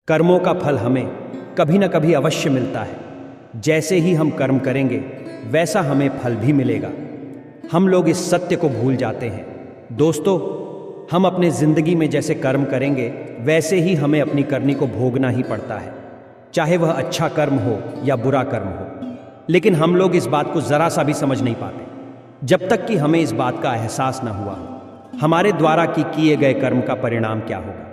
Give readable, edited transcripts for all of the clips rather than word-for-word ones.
कर्मों का फल हमें कभी न कभी अवश्य मिलता है। जैसे ही हम कर्म करेंगे वैसा हमें फल भी मिलेगा। हम लोग इस सत्य को भूल जाते हैं। दोस्तों, हम अपने जिंदगी में जैसे कर्म करेंगे वैसे ही हमें अपनी करनी को भोगना ही पड़ता है, चाहे वह अच्छा कर्म हो या बुरा कर्म हो। लेकिन हम लोग इस बात को जरा सा भी समझ नहीं पाते। जब तक कि हमें इस बात का एहसास न हुआ हो हमारे द्वारा किए गए कर्म का परिणाम क्या होगा,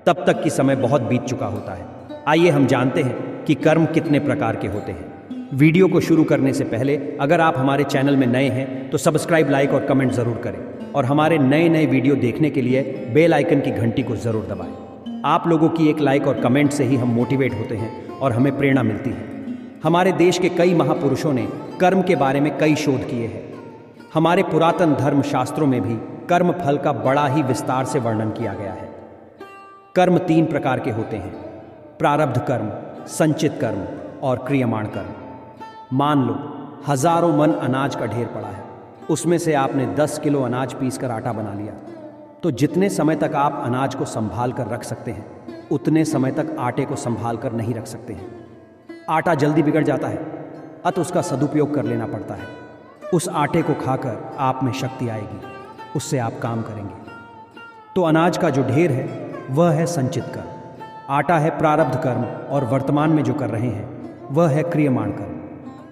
तब तक कि समय बहुत बीत चुका होता है। आइए हम जानते हैं कि कर्म कितने प्रकार के होते हैं। वीडियो को शुरू करने से पहले अगर आप हमारे चैनल में नए हैं तो सब्सक्राइब, लाइक और कमेंट जरूर करें और हमारे नए नए वीडियो देखने के लिए बेल आइकन की घंटी को जरूर दबाएं। आप लोगों की एक लाइक और कमेंट से ही हम मोटिवेट होते हैं और हमें प्रेरणा मिलती है। हमारे देश के कई महापुरुषों ने कर्म के बारे में कई शोध किए हैं। हमारे पुरातन धर्म शास्त्रों में भी कर्म फल का बड़ा ही विस्तार से वर्णन किया गया है। कर्म 3 प्रकार के होते हैं: प्रारब्ध कर्म, संचित कर्म और क्रियमाण कर्म। मान लो हजारों मन अनाज का ढेर पड़ा है, उसमें से आपने 10 किलो अनाज पीसकर आटा बना लिया। तो जितने समय तक आप अनाज को संभाल कर रख सकते हैं उतने समय तक आटे को संभाल कर नहीं रख सकते हैं। आटा जल्दी बिगड़ जाता है, अतः उसका सदुपयोग कर लेना पड़ता है। उस आटे को खाकर आप में शक्ति आएगी, उससे आप काम करेंगे। तो अनाज का जो ढेर है वह है संचित कर्म, आटा है प्रारब्ध कर्म और वर्तमान में जो कर रहे हैं वह है क्रियमाण कर्म।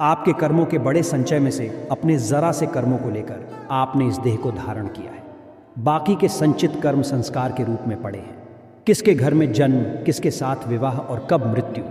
आपके कर्मों के बड़े संचय में से अपने जरा से कर्मों को लेकर आपने इस देह को धारण किया है। बाकी के संचित कर्म संस्कार के रूप में पड़े हैं। किसके घर में जन्म, किसके साथ विवाह और कब मृत्यु,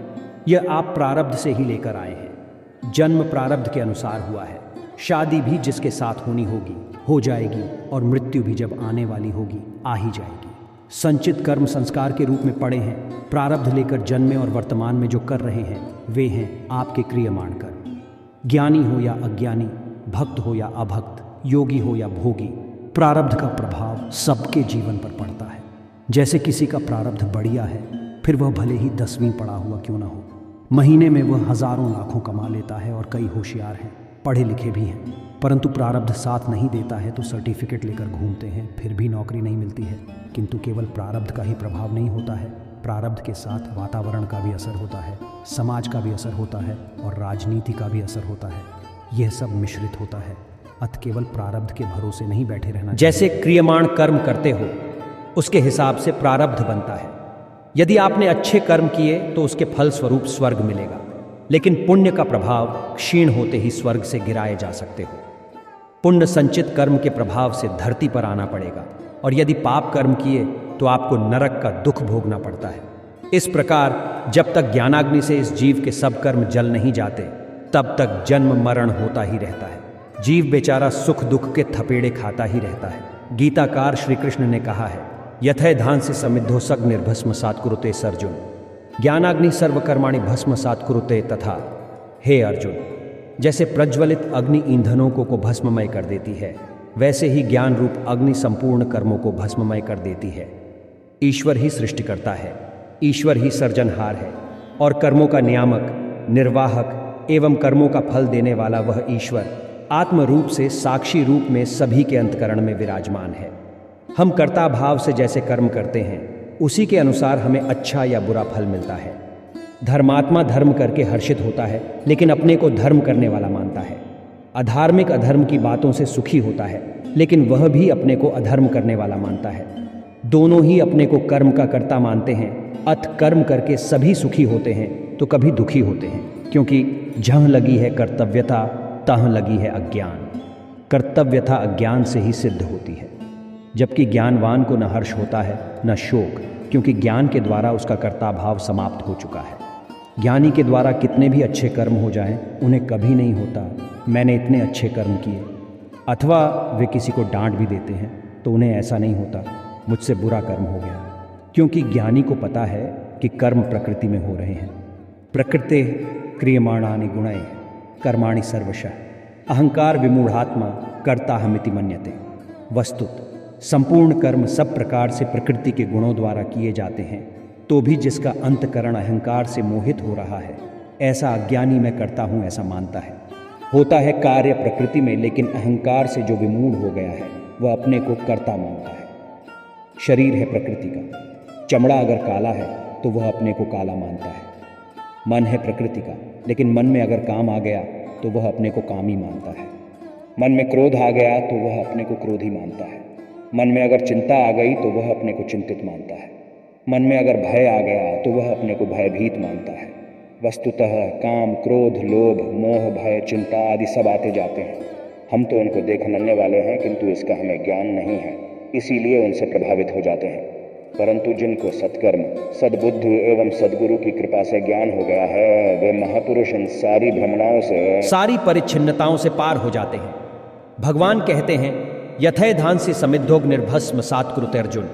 यह आप प्रारब्ध से ही लेकर आए हैं। जन्म प्रारब्ध के अनुसार हुआ है, शादी भी जिसके साथ होनी होगी हो जाएगी और मृत्यु भी जब आने वाली होगी आ ही जाएगी। संचित कर्म संस्कार के रूप में पड़े हैं। प्रारब्ध लेकर जन्मे और वर्तमान में जो कर रहे हैं वे हैं आपके क्रियमाण कर्म। ज्ञानी हो या अज्ञानी, भक्त हो या अभक्त, योगी हो या भोगी, प्रारब्ध का प्रभाव सबके जीवन पर पड़ता है। जैसे किसी का प्रारब्ध बढ़िया है, फिर वह भले ही 10वीं पढ़ा हुआ क्यों ना हो, महीने में वह हजारों लाखों कमा लेता है और कई होशियार हैं, पढ़े लिखे भी हैं, परंतु प्रारब्ध साथ नहीं देता है तो सर्टिफिकेट लेकर घूमते हैं, फिर भी नौकरी नहीं मिलती है। किंतु केवल प्रारब्ध का ही प्रभाव नहीं होता है, प्रारब्ध के साथ वातावरण का भी असर होता है, समाज का भी असर होता है और राजनीति का भी असर होता है। यह सब मिश्रित होता है, अत केवल प्रारब्ध के भरोसे नहीं बैठे रहना। जैसे क्रियमाण कर्म करते हो उसके हिसाब से प्रारब्ध बनता है। यदि आपने अच्छे कर्म किए तो उसके फल स्वरूप स्वर्ग मिलेगा, लेकिन पुण्य का प्रभाव क्षीण होते ही स्वर्ग से गिराए जा सकते हो। पुण्य संचित कर्म के प्रभाव से धरती पर आना पड़ेगा और यदि पाप कर्म किए तो आपको नरक का दुख भोगना पड़ता है। इस प्रकार जब तक ज्ञानाग्नि से इस जीव के सब कर्म जल नहीं जाते तब तक जन्म मरण होता ही रहता है। जीव बेचारा सुख दुख के थपेड़े खाता ही रहता है। गीताकार श्री कृष्ण ने कहा है, यथैधांसि समिद्धो सग्निर्भस्मसात् कुरुते सर्जुन, ज्ञानाग्नि सर्वकर्माणि भस्मसात् कुरुते तथा। हे अर्जुन, जैसे प्रज्वलित अग्नि ईंधनों को भस्ममय कर देती है, वैसे ही ज्ञान रूप अग्नि संपूर्ण कर्मों को भस्ममय कर देती है। ईश्वर ही सृष्टि करता है, ईश्वर ही सर्जनहार है और कर्मों का नियामक, निर्वाहक एवं कर्मों का फल देने वाला वह ईश्वर आत्म रूप से साक्षी रूप में सभी के अंतकरण में विराजमान है। हम कर्ता भाव से जैसे कर्म करते हैं उसी के अनुसार हमें अच्छा या बुरा फल मिलता है। धर्मात्मा धर्म करके हर्षित होता है लेकिन अपने को धर्म करने वाला मानता है। अधार्मिक अधर्म की बातों से सुखी होता है लेकिन वह भी अपने को अधर्म करने वाला मानता है। दोनों ही अपने को कर्म का कर्ता मानते हैं, अत कर्म करके सभी सुखी होते हैं तो कभी दुखी होते हैं, क्योंकि जहाँ लगी है कर्तव्यता तहाँ लगी है अज्ञान। कर्तव्यता अज्ञान से ही सिद्ध होती है, जबकि ज्ञानवान को न हर्ष होता है न शोक, क्योंकि ज्ञान के द्वारा उसका कर्ता भाव समाप्त हो चुका है। ज्ञानी के द्वारा कितने भी अच्छे कर्म हो जाएं, उन्हें कभी नहीं होता मैंने इतने अच्छे कर्म किए, अथवा वे किसी को डांट भी देते हैं तो उन्हें ऐसा नहीं होता मुझसे बुरा कर्म हो गया, क्योंकि ज्ञानी को पता है कि कर्म प्रकृति में हो रहे हैं। प्रकृते क्रियमाणानि गुणैः कर्माणि सर्वशः अहंकार विमूढ़ात्मा कर्ताहमिति मन्यते। वस्तुत संपूर्ण कर्म सब प्रकार से प्रकृति के गुणों द्वारा किए जाते हैं, तो भी जिसका अंतकरण अहंकार से मोहित हो रहा है ऐसा अज्ञानी मैं करता हूँ ऐसा मानता है। होता है कार्य प्रकृति में, लेकिन अहंकार से जो विमूढ़ हो गया है वह अपने को कर्ता मानता है। शरीर है प्रकृति का, चमड़ा अगर काला है तो वह अपने को काला मानता है। मन है प्रकृति का, लेकिन मन में अगर काम आ गया तो वह अपने को कामी मानता है। मन में क्रोध आ गया तो वह अपने को क्रोधी मानता है। मन में अगर चिंता आ गई तो वह अपने को चिंतित मानता है। मन में अगर भय आ गया तो वह अपने को भयभीत मानता है। वस्तुतः काम, क्रोध, लोभ, मोह, भय, चिंता आदि सब आते जाते हैं। हम तो उनको देखने वाले हैं, किंतु इसका हमें ज्ञान नहीं है, इसीलिए उनसे प्रभावित हो जाते हैं। परंतु जिनको सत्कर्म, सद्बुद्धि एवं सद्गुरु की कृपा से ज्ञान हो गया है, वे महापुरुष इन सारी भ्रमणाओं से, सारी परिच्छिन्नताओं से पार हो जाते हैं। भगवान कहते हैं, यथैधांसि समिद्धोग्निर्भस्म सात्कुरुते अर्जुन,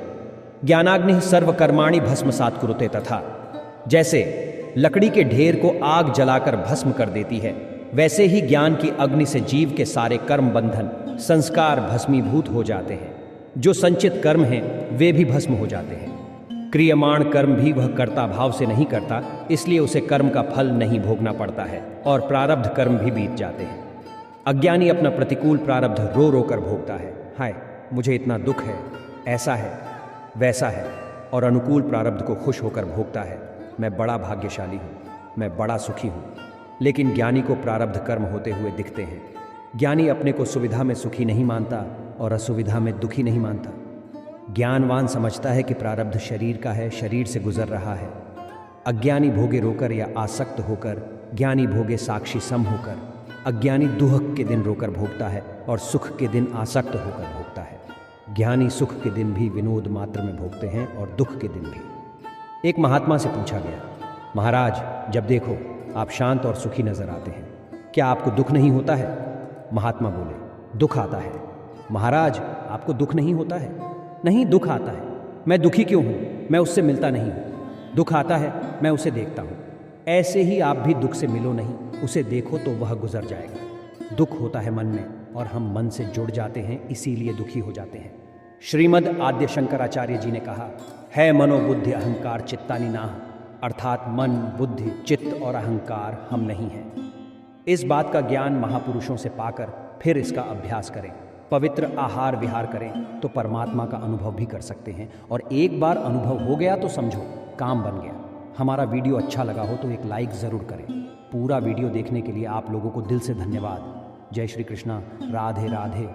ज्ञानाग्नि सर्वकर्माणि भस्म सात्कुरुते। तथा जैसे लकड़ी के ढेर को आग जलाकर भस्म कर देती है, वैसे ही ज्ञान की अग्नि से जीव के सारे कर्म बंधन, संस्कार भस्मीभूत हो जाते हैं। जो संचित कर्म हैं वे भी भस्म हो जाते हैं। क्रियमाण कर्म भी वह कर्ता भाव से नहीं करता, इसलिए उसे कर्म का फल नहीं भोगना पड़ता है और प्रारब्ध कर्म भी बीत जाते हैं। अज्ञानी अपना प्रतिकूल प्रारब्ध रो रो कर भोगता है। हाय, मुझे इतना दुख है, ऐसा है, वैसा है, और अनुकूल प्रारब्ध को खुश होकर भोगता है। मैं बड़ा भाग्यशाली हूँ, मैं बड़ा सुखी हूँ। लेकिन ज्ञानी को प्रारब्ध कर्म होते हुए दिखते हैं। ज्ञानी अपने को सुविधा में सुखी नहीं मानता और असुविधा में दुखी नहीं मानता। ज्ञानवान समझता है कि प्रारब्ध शरीर का है, शरीर से गुजर रहा है। अज्ञानी भोगे रोकर या आसक्त होकर, ज्ञानी भोगे साक्षी सम होकर। अज्ञानी दुख के दिन रोकर भोगता है और सुख के दिन आसक्त होकर भोगता है। ज्ञानी सुख के दिन भी विनोद मात्र में भोगते हैं और दुख के दिन भी। एक महात्मा से पूछा गया, महाराज, जब देखो आप शांत और सुखी नजर आते हैं, क्या आपको दुख नहीं होता है? महात्मा बोले, दुख आता है। महाराज, आपको दुख नहीं होता है? नहीं, दुख आता है। मैं दुखी क्यों हूँ? मैं उससे मिलता नहीं हूँ। दुख आता है, मैं उसे देखता हूँ। ऐसे ही आप भी दुख से मिलो नहीं, उसे देखो तो वह गुजर जाएगा। दुख होता है मन में और हम मन से जुड़ जाते हैं, इसीलिए दुखी हो जाते हैं। श्रीमद् आद्य शंकराचार्य जी ने कहा है, मनोबुद्धि अहंकार चित्तानि नाह, अर्थात मन, बुद्धि, चित्त और अहंकार हम नहीं हैं। इस बात का ज्ञान महापुरुषों से पाकर फिर इसका अभ्यास करें, पवित्र आहार विहार करें तो परमात्मा का अनुभव भी कर सकते हैं। और एक बार अनुभव हो गया तो समझो काम बन गया। हमारा वीडियो अच्छा लगा हो तो एक लाइक ज़रूर करें। पूरा वीडियो देखने के लिए आप लोगों को दिल से धन्यवाद। जय श्री कृष्णा। राधे राधे।